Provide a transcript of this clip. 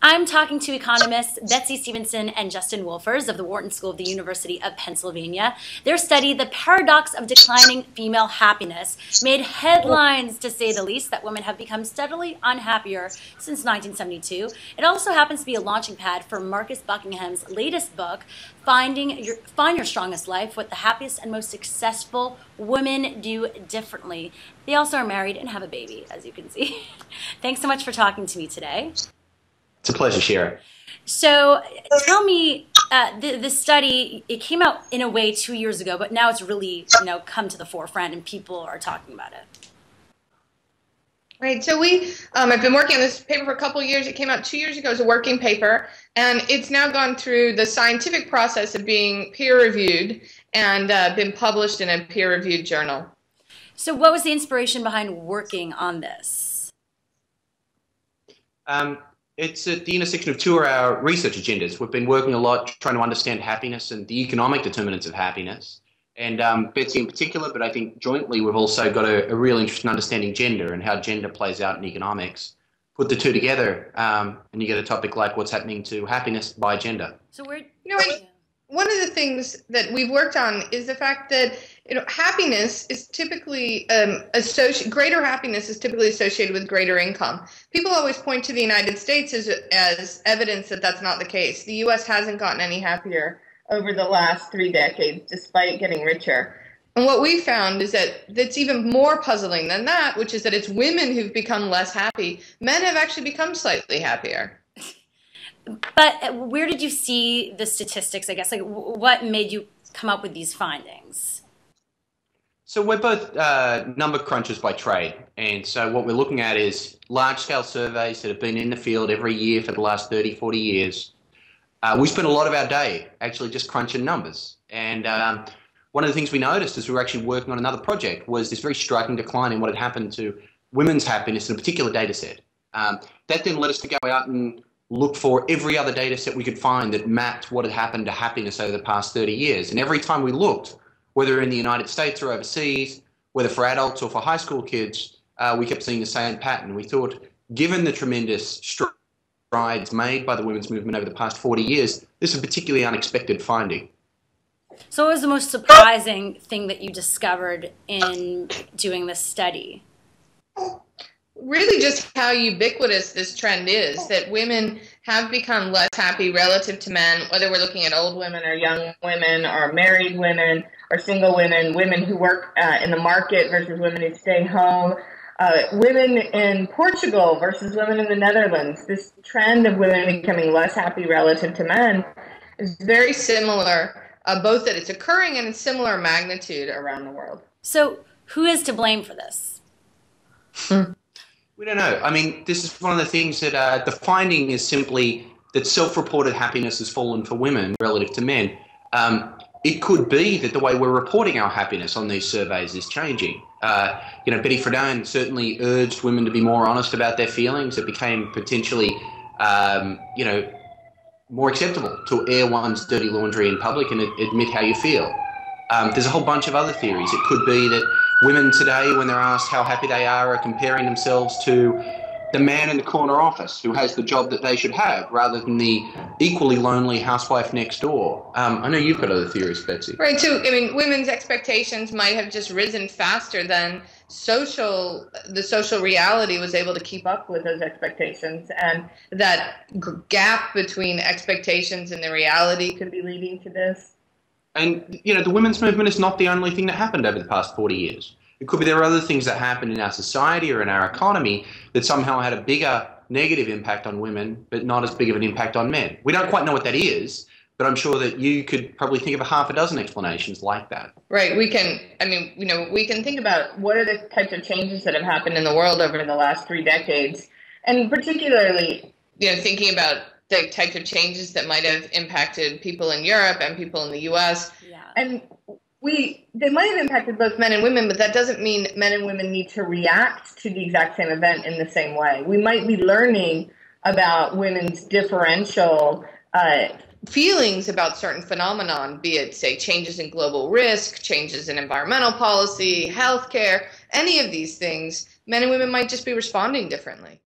I'm talking to economists Betsey Stevenson and Justin Wolfers of the Wharton School of the University of Pennsylvania. Their study, The Paradox of Declining Female Happiness, made headlines, to say the least, that women have become steadily unhappier since 1972. It also happens to be a launching pad for Marcus Buckingham's latest book, Find Your Strongest Life, What the Happiest and Most Successful Women Do Differently. They also are married and have a baby, as you can see. Thanks so much for talking to me today. It's a pleasure, Shira. So tell me, the study, it came out in a way 2 years ago, but now it's really, come to the forefront and people are talking about it. Right. So I've been working on this paper for a couple of years. It came out 2 years ago as a working paper, and it's now gone through the scientific process of being peer-reviewed and been published in a peer-reviewed journal. So what was the inspiration behind working on this? It's at the intersection of two of our research agendas. We've been working a lot trying to understand happiness and the economic determinants of happiness. And Betsy in particular, but I think jointly we've also got a real interest in understanding gender and how gender plays out in economics. Put the two together and you get a topic like what's happening to happiness by gender. So one of the things that we've worked on is the fact that happiness is typically greater happiness is typically associated with greater income. People always point to the United States as evidence that that's not the case. The U.S. hasn't gotten any happier over the last 3 decades, despite getting richer. And what we found is that it's even more puzzling than that, which is that it's women who've become less happy. Men have actually become slightly happier. But where did you see the statistics, I guess? Like, what made you come up with these findings? So we're both number crunchers by trade. And so what we're looking at is large-scale surveys that have been in the field every year for the last 30, 40 years. We spent a lot of our day actually just crunching numbers. And one of the things we noticed as we were actually working on another project was this very striking decline in what had happened to women's happiness in a particular data set. That then led us to go out and look for every other data set we could find that mapped what had happened to happiness over the past 30 years. And every time we looked, whether in the United States or overseas, whether for adults or for high school kids, we kept seeing the same pattern. We thought, given the tremendous strides made by the women's movement over the past 40 years, this is a particularly unexpected finding. So what was the most surprising thing that you discovered in doing this study? Really just how ubiquitous this trend is, that women have become less happy relative to men, whether we're looking at old women or young women or married women or single women, women who work in the market versus women who stay home, women in Portugal versus women in the Netherlands. This trend of women becoming less happy relative to men is very similar, both that it's occurring and in similar magnitude around the world. So who is to blame for this? We don't know. I mean, this is one of the things that the finding is simply that self-reported happiness has fallen for women relative to men. It could be that the way we're reporting our happiness on these surveys is changing. Betty Friedan certainly urged women to be more honest about their feelings. It became potentially, more acceptable to air one's dirty laundry in public and admit how you feel. There's a whole bunch of other theories. It could be that women today, when they're asked how happy they are comparing themselves to the man in the corner office who has the job that they should have rather than the equally lonely housewife next door. I know you've got other theories, Betsy. Right, too. I mean, women's expectations might have just risen faster than the social reality was able to keep up with those expectations, and that gap between expectations and the reality could be leading to this. And, the women's movement is not the only thing that happened over the past 40 years. It could be there are other things that happened in our society or in our economy that somehow had a bigger negative impact on women, but not as big of an impact on men. We don't quite know what that is, but I'm sure that you could probably think of a half a dozen explanations like that. Right. We can think about what are the types of changes that have happened in the world over the last 3 decades, and particularly, thinking about the types of changes that might have impacted people in Europe and people in the U.S. Yeah. And they might have impacted both men and women, but that doesn't mean men and women need to react to the exact same event in the same way. We might be learning about women's differential feelings about certain phenomenon, be it, say, changes in global risk, changes in environmental policy, healthcare, any of these things. Men and women might just be responding differently.